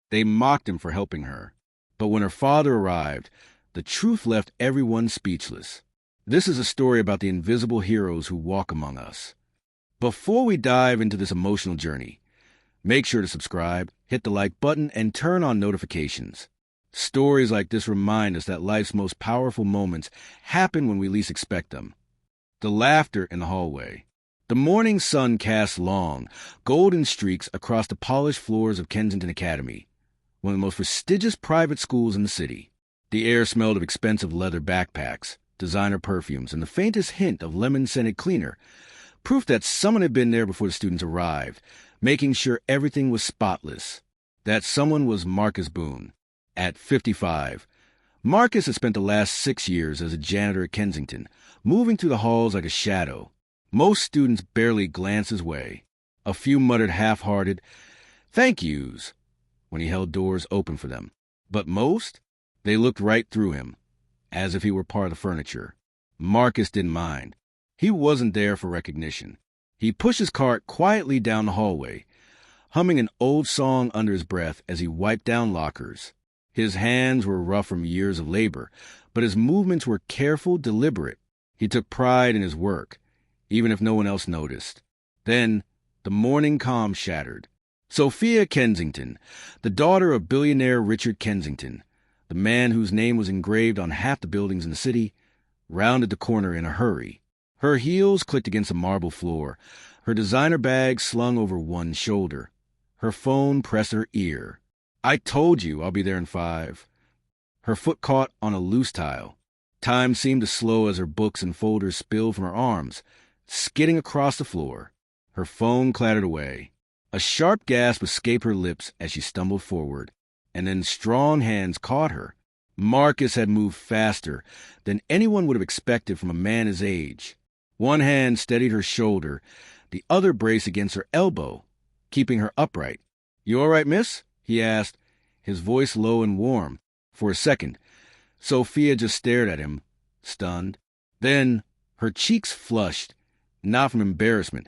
They mocked him for helping her. But when her father arrived, the truth left everyone speechless. This is a story about the invisible heroes who walk among us. Before we dive into this emotional journey, make sure to subscribe, hit the like button, and turn on notifications. Stories like this remind us that life's most powerful moments happen when we least expect them. The laughter in the hallway. The morning sun cast long, golden streaks across the polished floors of Kensington Academy, one of the most prestigious private schools in the city. The air smelled of expensive leather backpacks, designer perfumes, and the faintest hint of lemon-scented cleaner, proof that someone had been there before the students arrived, making sure everything was spotless. That someone was Marcus Boone. At 55, Marcus had spent the last 6 years as a janitor at Kensington, moving through the halls like a shadow. Most students barely glanced his way. A few muttered half-hearted thank yous when he held doors open for them. But most, they looked right through him, as if he were part of the furniture. Marcus didn't mind. He wasn't there for recognition. He pushed his cart quietly down the hallway, humming an old song under his breath as he wiped down lockers. His hands were rough from years of labor, but his movements were careful, deliberate. He took pride in his work, even if no one else noticed. Then, the morning calm shattered. Sophia Kensington, the daughter of billionaire Richard Kensington, the man whose name was engraved on half the buildings in the city, rounded the corner in a hurry. Her heels clicked against the marble floor, her designer bag slung over one shoulder. Her phone pressed her ear. I told you I'll be there in 5. Her foot caught on a loose tile. Time seemed to slow as her books and folders spilled from her arms, skidding across the floor. Her phone clattered away. A sharp gasp escaped her lips as she stumbled forward, and then strong hands caught her. Marcus had moved faster than anyone would have expected from a man his age. One hand steadied her shoulder, the other braced against her elbow, keeping her upright. You all right, miss? He asked, his voice low and warm. For a second, Sophia just stared at him, stunned. Then her cheeks flushed, not from embarrassment,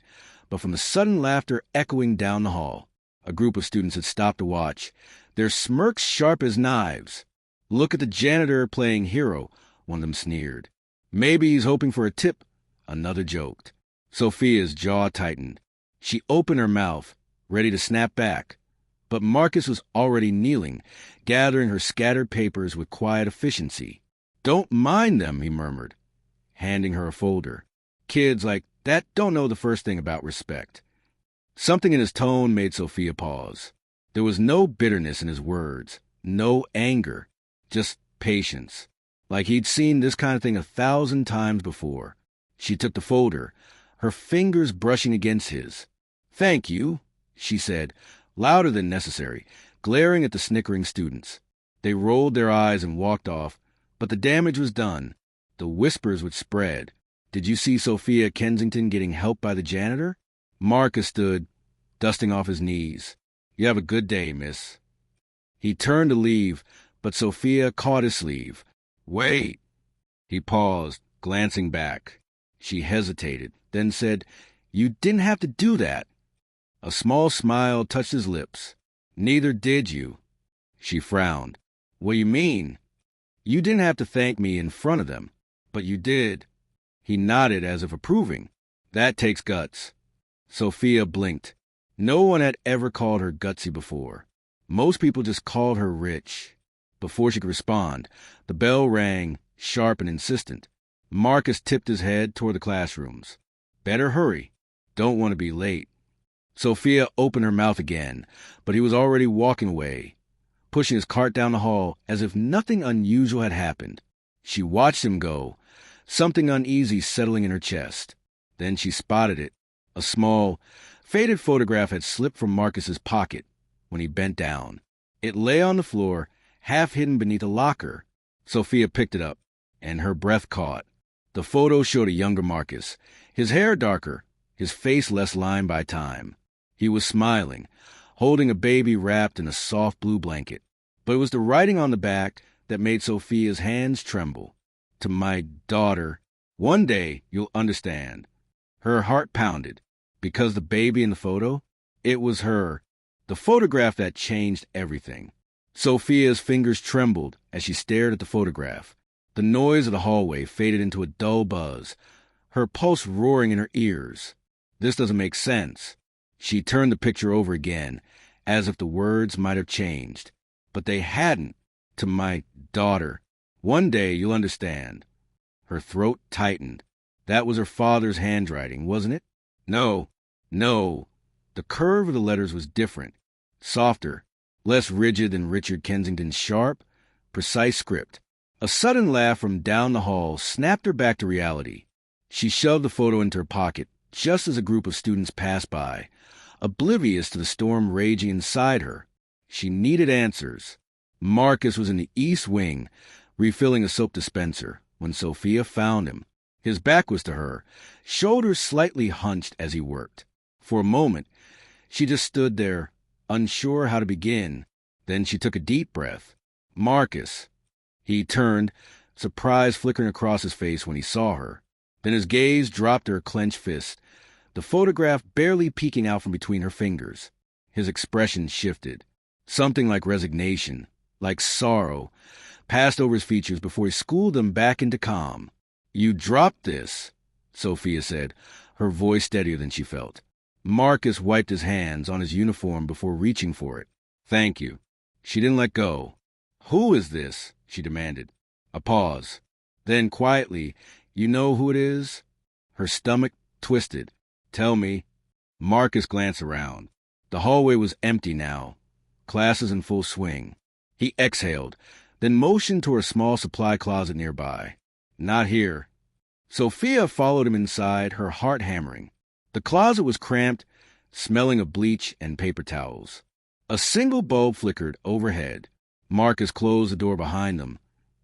but from the sudden laughter echoing down the hall. A group of students had stopped to watch, their smirks sharp as knives. Look at the janitor playing hero, one of them sneered. Maybe he's hoping for a tip, another joked. Sophia's jaw tightened. She opened her mouth, ready to snap back. But Marcus was already kneeling, gathering her scattered papers with quiet efficiency. Don't mind them, he murmured, handing her a folder. Kids like that don't know the first thing about respect. Something in his tone made Sophia pause. There was no bitterness in his words, no anger, just patience. Like he'd seen this kind of thing 1,000 times before. She took the folder, her fingers brushing against his. Thank you, she said, louder than necessary, glaring at the snickering students. They rolled their eyes and walked off, but the damage was done. The whispers would spread. Did you see Sophia Kensington getting help by the janitor? Marcus stood, dusting off his knees. You have a good day, miss. He turned to leave, but Sophia caught his sleeve. Wait. He paused, glancing back. She hesitated, then said, You didn't have to do that. A small smile touched his lips. Neither did you. She frowned. What do you mean? You didn't have to thank me in front of them, but you did. He nodded as if approving. That takes guts. Sophia blinked. No one had ever called her gutsy before. Most people just called her rich. Before she could respond, the bell rang, sharp and insistent. Marcus tipped his head toward the classrooms. Better hurry. Don't want to be late. Sophia opened her mouth again, but he was already walking away, pushing his cart down the hall as if nothing unusual had happened. She watched him go, something uneasy settling in her chest. Then she spotted it. A small, faded photograph had slipped from Marcus's pocket when he bent down. It lay on the floor, half hidden beneath a locker. Sophia picked it up, and her breath caught. The photo showed a younger Marcus, his hair darker, his face less lined by time. He was smiling, holding a baby wrapped in a soft blue blanket. But it was the writing on the back that made Sophia's hands tremble. To my daughter, one day you'll understand. Her heart pounded, because the baby in the photo, it was her, The photograph that changed everything. Sophia's fingers trembled as she stared at the photograph. The noise of the hallway faded into a dull buzz, her pulse roaring in her ears. This doesn't make sense. She turned the picture over again, as if the words might have changed. But they hadn't. To my daughter. One day you'll understand. Her throat tightened. That was her father's handwriting, wasn't it? No. The curve of the letters was different. Softer, less rigid than Richard Kensington's sharp, precise script. A sudden laugh from down the hall snapped her back to reality. She shoved the photo into her pocket just as a group of students passed by, oblivious to the storm raging inside her. She needed answers. Marcus was in the East Wing, refilling a soap dispenser, when Sophia found him. His back was to her, shoulders slightly hunched as he worked. For a moment, she just stood there, unsure how to begin. Then she took a deep breath. Marcus. He turned, surprise flickering across his face when he saw her. Then his gaze dropped to her clenched fist, the photograph barely peeking out from between her fingers. His expression shifted. Something like resignation, like sorrow, passed over his features before he schooled them back into calm. You dropped this, Sophia said, her voice steadier than she felt. Marcus wiped his hands on his uniform before reaching for it. Thank you. She didn't let go. Who is this? She demanded. A pause. Then quietly, you know who it is? Her stomach twisted. Tell me. Marcus glanced around. The hallway was empty now. Classes in full swing. He exhaled, then motioned toward a small supply closet nearby. Not here. Sophia followed him inside, her heart hammering. The closet was cramped, smelling of bleach and paper towels. A single bulb flickered overhead. Marcus closed the door behind them,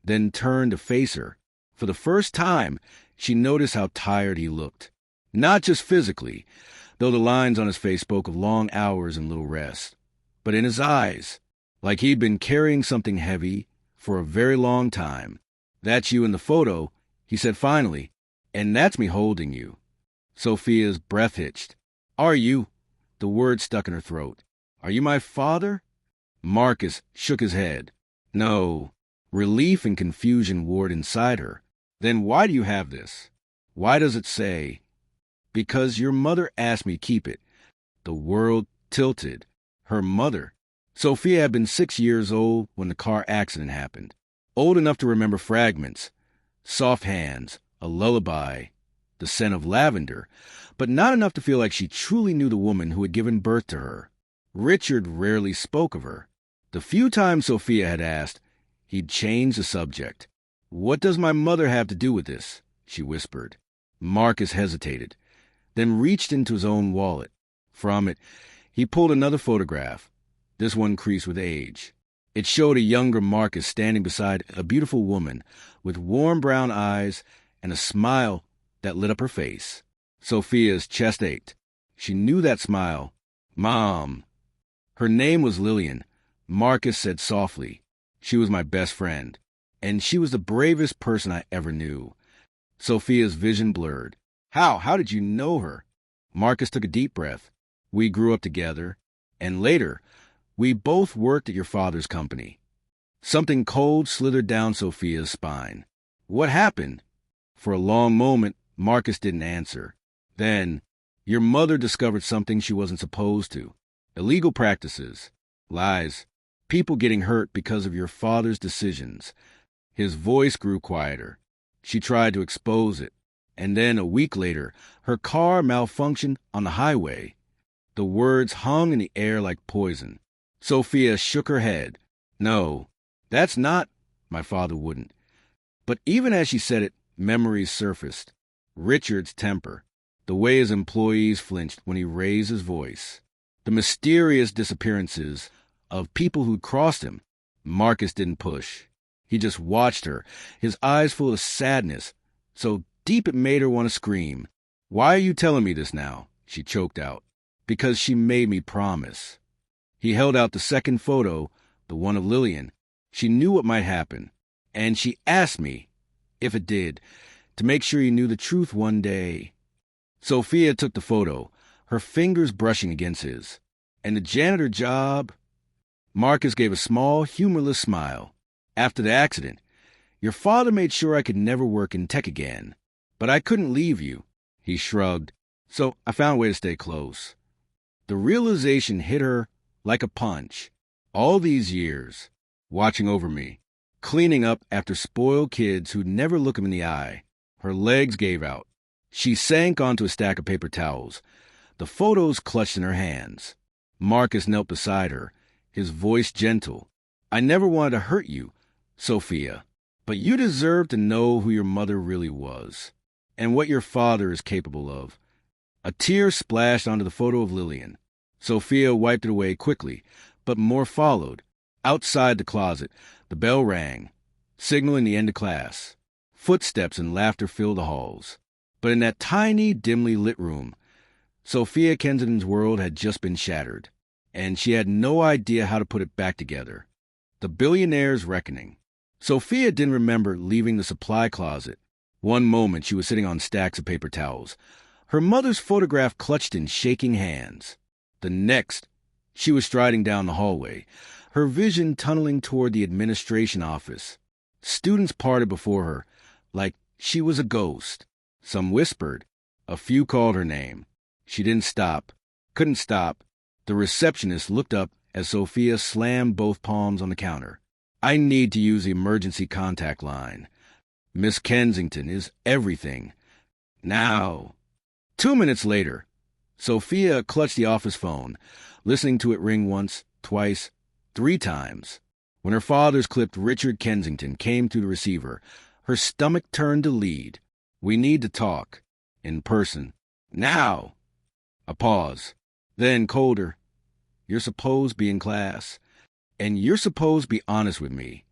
then turned to face her. For the first time, she noticed how tired he looked. Not just physically, though the lines on his face spoke of long hours and little rest, but in his eyes, like he'd been carrying something heavy for a very long time. That's you in the photo, he said finally, and that's me holding you. Sophia's breath hitched. Are you? The word stuck in her throat. Are you my father? Marcus shook his head. No. Relief and confusion warred inside her. Then why do you have this? Why does it say? Because your mother asked me to keep it. The world tilted. Her mother. Sophia had been 6 years old when the car accident happened. Old enough to remember fragments. Soft hands, a lullaby, the scent of lavender, but not enough to feel like she truly knew the woman who had given birth to her. Richard rarely spoke of her. The few times Sophia had asked, he'd changed the subject. What does my mother have to do with this? She whispered. Marcus hesitated, then reached into his own wallet. From it, he pulled another photograph, this one creased with age. It showed a younger Marcus standing beside a beautiful woman with warm brown eyes and a smile that lit up her face. Sophia's chest ached. She knew that smile. Mom. Her name was Lillian. Marcus said softly. She was my best friend, and she was the bravest person I ever knew. Sophia's vision blurred. How did you know her? Marcus took a deep breath. We grew up together, and later, we both worked at your father's company. Something cold slithered down Sophia's spine. What happened? For a long moment, Marcus didn't answer. Then, your mother discovered something she wasn't supposed to. Illegal practices, lies, people getting hurt because of your father's decisions. His voice grew quieter. She tried to expose it. And then, a week later, her car malfunctioned on the highway. The words hung in the air like poison. Sophia shook her head. No, that's not. My father wouldn't. But even as she said it, memories surfaced. Richard's temper, the way his employees flinched when he raised his voice, the mysterious disappearances of people who'd crossed him. Marcus didn't push. He just watched her, his eyes full of sadness, so deep it made her want to scream. Why are you telling me this now? She choked out. Because she made me promise. He held out the second photo, the one of Lillian. She knew what might happen, and she asked me, if it did, to make sure you knew the truth one day. Sophia took the photo, her fingers brushing against his. And the janitor job? Marcus gave a small, humorless smile. After the accident, your father made sure I could never work in tech again. But I couldn't leave you. He shrugged. So I found a way to stay close. The realization hit her like a punch. All these years, watching over me, cleaning up after spoiled kids who'd never look him in the eye. Her legs gave out. She sank onto a stack of paper towels, the photos clutched in her hands. Marcus knelt beside her, his voice gentle. I never wanted to hurt you, Sophia, but you deserve to know who your mother really was, and what your father is capable of. A tear splashed onto the photo of Lillian. Sophia wiped it away quickly, but more followed. Outside the closet, the bell rang, signaling the end of class. Footsteps and laughter filled the halls. But in that tiny, dimly lit room, Sophia Kensington's world had just been shattered, and she had no idea how to put it back together. The billionaire's reckoning. Sophia didn't remember leaving the supply closet. One moment she was sitting on stacks of paper towels, her mother's photograph clutched in shaking hands. The next, she was striding down the hallway, her vision tunneling toward the administration office. Students parted before her, like she was a ghost. Some whispered. A few called her name. She didn't stop. Couldn't stop. The receptionist looked up as Sophia slammed both palms on the counter. I need to use the emergency contact line. Miss Kensington is everything. Now. 2 minutes later, Sophia clutched the office phone, listening to it ring once, twice, 3 times. When her father's clipped Richard Kensington came through the receiver, her stomach turned to lead. We need to talk. In person. Now. A pause. Then, colder. You're supposed to be in class. And you're supposed to be honest with me.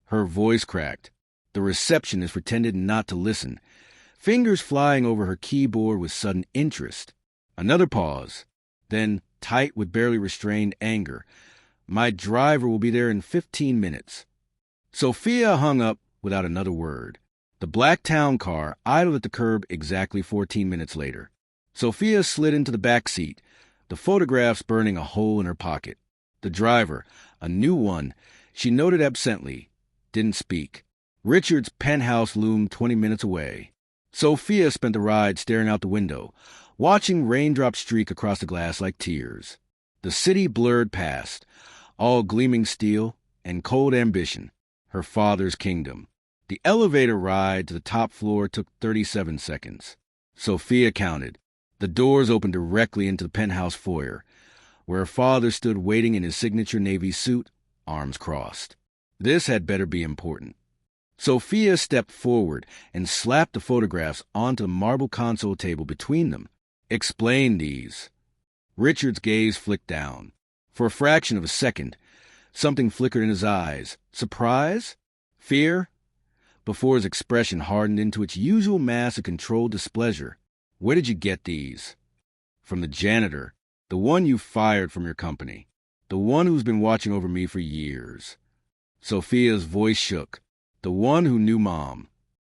Her voice cracked. The receptionist pretended not to listen, fingers flying over her keyboard with sudden interest. Another pause. Then, tight with barely restrained anger. My driver will be there in 15 minutes. Sophia hung up without another word. The black town car idled at the curb exactly 14 minutes later. Sophia slid into the back seat, the photographs burning a hole in her pocket. The driver, a new one, she noted absently, didn't speak. Richard's penthouse loomed 20 minutes away. Sophia spent the ride staring out the window, watching raindrops streak across the glass like tears. The city blurred past, all gleaming steel and cold ambition, her father's kingdom. The elevator ride to the top floor took 37 seconds. Sophia counted. The doors opened directly into the penthouse foyer, where her father stood waiting in his signature navy suit, arms crossed. This had better be important. Sophia stepped forward and slapped the photographs onto the marble console table between them. Explain these. Richard's gaze flicked down. For a fraction of a second, something flickered in his eyes. Surprise? Fear? Before his expression hardened into its usual mask of controlled displeasure. Where did you get these? From the janitor, the one you fired from your company, the one who's been watching over me for years. Sophia's voice shook. The one who knew Mom.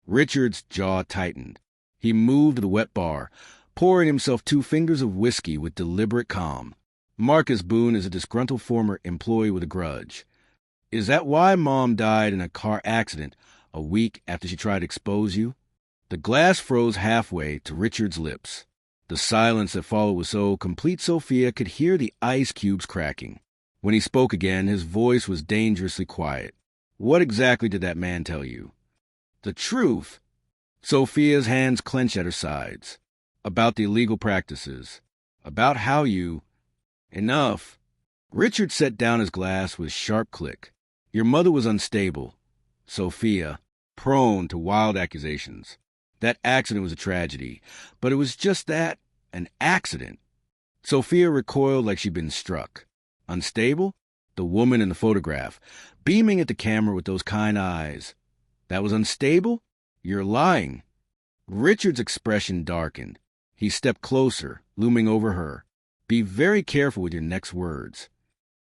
Richard's jaw tightened. He moved to the wet bar, pouring himself 2 fingers of whiskey with deliberate calm. Marcus Boone is a disgruntled former employee with a grudge. Is that why Mom died in a car accident a week after she tried to expose you? The glass froze halfway to Richard's lips. The silence that followed was so complete Sophia could hear the ice cubes cracking. When he spoke again, his voice was dangerously quiet. What exactly did that man tell you? The truth. Sophia's hands clenched at her sides. About the illegal practices. About how you... Enough. Richard set down his glass with a sharp click. Your mother was unstable. Sophia, prone to wild accusations. That accident was a tragedy, but it was just that, an accident. Sophia recoiled like she'd been struck. Unstable? The woman in the photograph, beaming at the camera with those kind eyes. That was unstable? You're lying. Richard's expression darkened. He stepped closer, looming over her. Be very careful with your next words.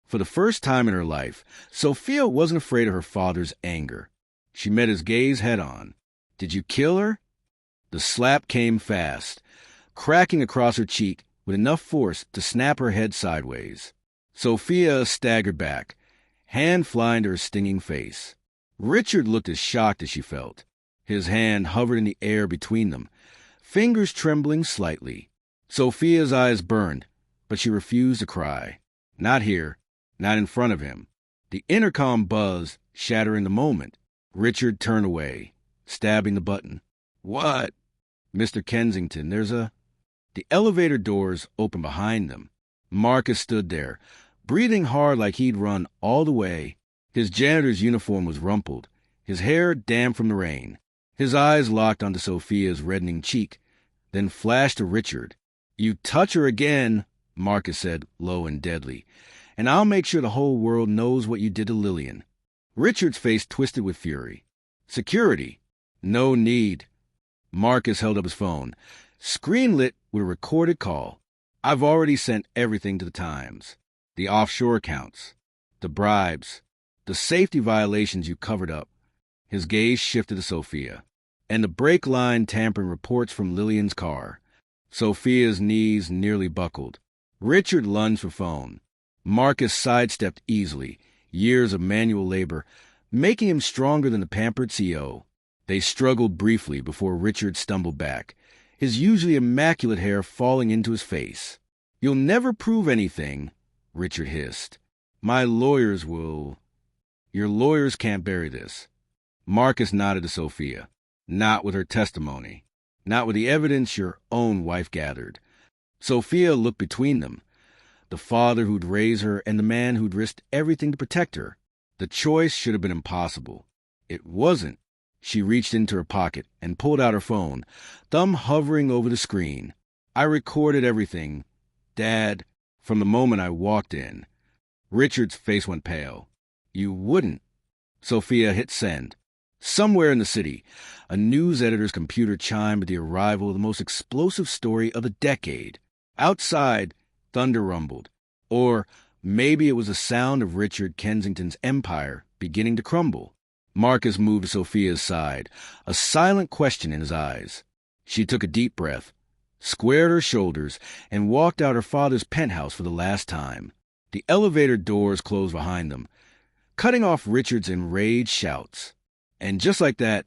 For the first time in her life, Sophia wasn't afraid of her father's anger. She met his gaze head-on. Did you kill her? The slap came fast, cracking across her cheek with enough force to snap her head sideways. Sophia staggered back, hand flying to her stinging face. Richard looked as shocked as she felt. His hand hovered in the air between them, fingers trembling slightly. Sophia's eyes burned, but she refused to cry. Not here, not in front of him. The intercom buzzed, shattering the moment. Richard turned away, stabbing the button. "What?" "Mr. Kensington, there's a—" The elevator doors opened behind them. Marcus stood there, breathing hard like he'd run all the way. His janitor's uniform was rumpled, his hair damp from the rain. His eyes locked onto Sophia's reddening cheek, then flashed to Richard. "You touch her again," Marcus said, low and deadly, "and I'll make sure the whole world knows what you did to Lillian." Richard's face twisted with fury. "Security? No need." Marcus held up his phone, screen lit with a recorded call. "I've already sent everything to the Times. The offshore accounts, the bribes, the safety violations you covered up." His gaze shifted to Sophia. "And the brake line tampering reports from Lillian's car." Sophia's knees nearly buckled. Richard lunged for phone. Marcus sidestepped easily, years of manual labor, making him stronger than the pampered CO. They struggled briefly before Richard stumbled back, his usually immaculate hair falling into his face. "You'll never prove anything," Richard hissed. "My lawyers will—" "Your lawyers can't bury this." Marcus nodded to Sophia. "Not with her testimony. Not with the evidence your own wife gathered." Sophia looked between them. The father who'd raised her and the man who'd risked everything to protect her. The choice should have been impossible. It wasn't. She reached into her pocket and pulled out her phone, thumb hovering over the screen. "I recorded everything, Dad, from the moment I walked in." Richard's face went pale. "You wouldn't." Sophia hit send. Somewhere in the city, a news editor's computer chimed with the arrival of the most explosive story of the decade. Outside, thunder rumbled. Or maybe it was the sound of Richard Kensington's empire beginning to crumble. Marcus moved to Sophia's side, a silent question in his eyes. She took a deep breath, squared her shoulders, and walked out her father's penthouse for the last time. The elevator doors closed behind them, cutting off Richard's enraged shouts. And just like that,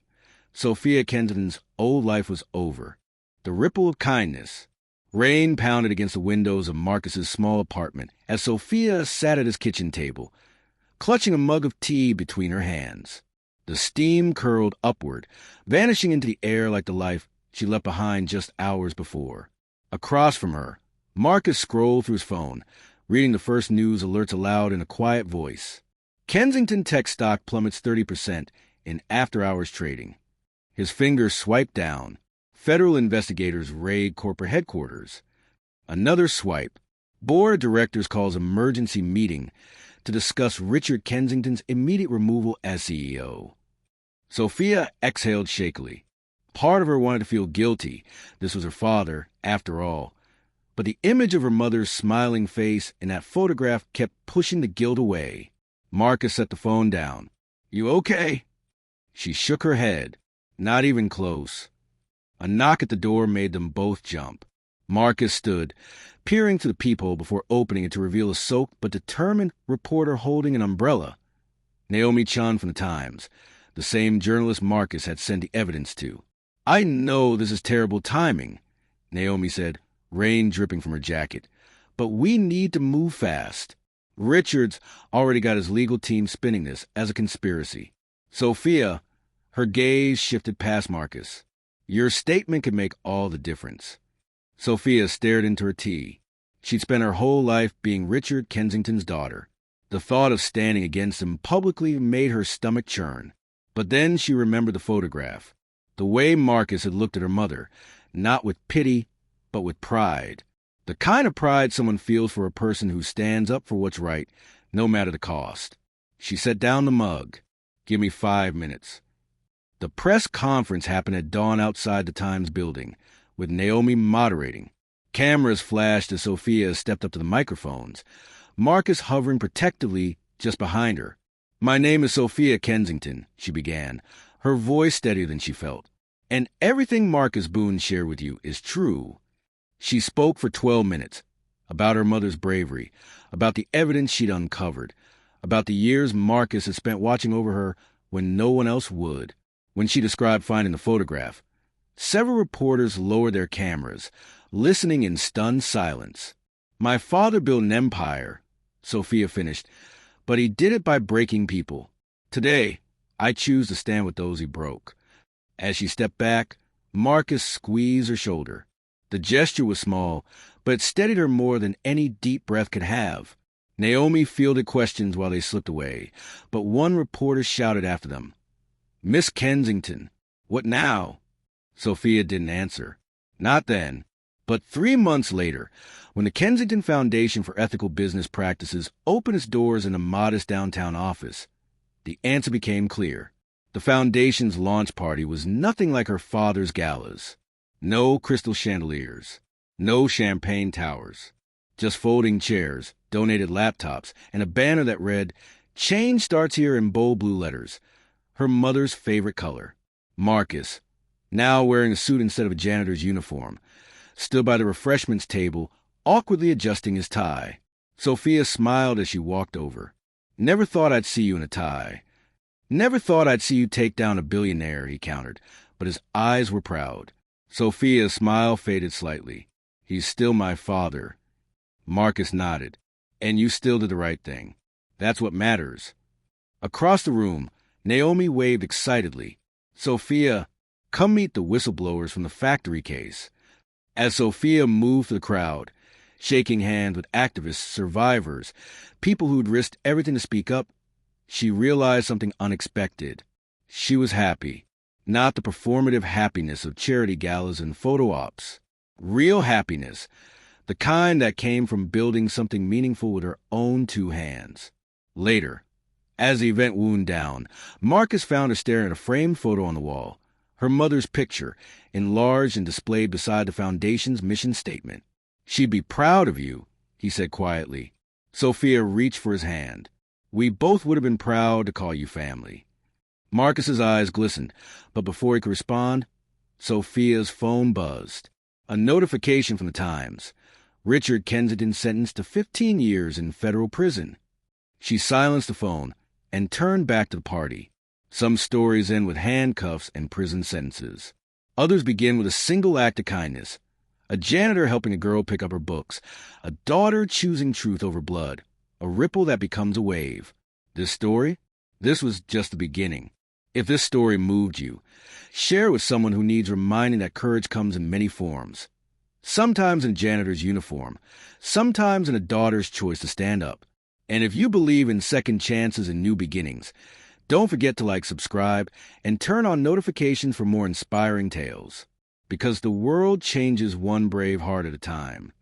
Sophia Kensington's old life was over. The ripple of kindness. Rain pounded against the windows of Marcus's small apartment as Sophia sat at his kitchen table, clutching a mug of tea between her hands. The steam curled upward, vanishing into the air like the life she left behind just hours before. Across from her, Marcus scrolled through his phone, reading the first news alerts aloud in a quiet voice. Kensington tech stock plummets 30% in after-hours trading. His fingers swiped down. Federal investigators raid corporate headquarters. Another swipe. Board of directors calls emergency meeting to discuss Richard Kensington's immediate removal as CEO. Sophia exhaled shakily. Part of her wanted to feel guilty. This was her father, after all. But the image of her mother's smiling face in that photograph kept pushing the guilt away. Marcus set the phone down. "You okay?" She shook her head. "Not even close." A knock at the door made them both jump. Marcus stood, peering through the peephole before opening it to reveal a soaked but determined reporter holding an umbrella. Naomi Chun from the Times, the same journalist Marcus had sent the evidence to. "I know this is terrible timing," Naomi said, rain dripping from her jacket, "but we need to move fast. Richard's already got his legal team spinning this as a conspiracy." Sophia, her gaze shifted past Marcus. "Your statement could make all the difference." Sophia stared into her tea. She'd spent her whole life being Richard Kensington's daughter. The thought of standing against him publicly made her stomach churn. But then she remembered the photograph. The way Marcus had looked at her mother, not with pity, but with pride. The kind of pride someone feels for a person who stands up for what's right, no matter the cost. She set down the mug. "Give me 5 minutes." The press conference happened at dawn outside the Times building, with Naomi moderating. Cameras flashed as Sophia stepped up to the microphones, Marcus hovering protectively just behind her. "My name is Sophia Kensington," she began, her voice steadier than she felt. "And everything Marcus Boone shared with you is true." She spoke for 12 minutes, about her mother's bravery, about the evidence she'd uncovered, about the years Marcus had spent watching over her when no one else would. When she described finding the photograph, several reporters lowered their cameras, listening in stunned silence. "My father built an empire," Sophia finished, "but he did it by breaking people. Today, I choose to stand with those he broke." As she stepped back, Marcus squeezed her shoulder. The gesture was small, but it steadied her more than any deep breath could have. Naomi fielded questions while they slipped away, but one reporter shouted after them, "Miss Kensington, what now?" Sophia didn't answer. Not then. But 3 months later, when the Kensington Foundation for Ethical Business Practices opened its doors in a modest downtown office, the answer became clear. The foundation's launch party was nothing like her father's galas. No crystal chandeliers, no champagne towers, just folding chairs, donated laptops, and a banner that read, "Change starts here," in bold blue letters. Her mother's favorite color. Marcus, now wearing a suit instead of a janitor's uniform, stood by the refreshments table, awkwardly adjusting his tie. Sophia smiled as she walked over. "Never thought I'd see you in a tie. Never thought I'd see you take down a billionaire," he countered, but his eyes were proud. Sophia's smile faded slightly. "He's still my father." Marcus nodded. "And you still did the right thing. That's what matters." Across the room, Naomi waved excitedly. "Sophia, come meet the whistleblowers from the factory case." As Sophia moved through the crowd, shaking hands with activists, survivors, people who'd risked everything to speak up, she realized something unexpected. She was happy. Not the performative happiness of charity galas and photo ops. Real happiness. The kind that came from building something meaningful with her own 2 hands. Later, as the event wound down, Marcus found her staring at a framed photo on the wall. Her mother's picture, enlarged and displayed beside the foundation's mission statement. "She'd be proud of you," he said quietly. Sophia reached for his hand. "We both would have been proud to call you family." Marcus's eyes glistened, but before he could respond, Sophia's phone buzzed. A notification from the Times. Richard Kensington sentenced to 15 years in federal prison. She silenced the phone and turned back to the party. Some stories end with handcuffs and prison sentences. Others begin with a single act of kindness. A janitor helping a girl pick up her books. A daughter choosing truth over blood. A ripple that becomes a wave. This story? This was just the beginning. If this story moved you, share it with someone who needs reminding that courage comes in many forms. Sometimes in a janitor's uniform. Sometimes in a daughter's choice to stand up. And if you believe in second chances and new beginnings, don't forget to subscribe, and turn on notifications for more inspiring tales. Because the world changes one brave heart at a time.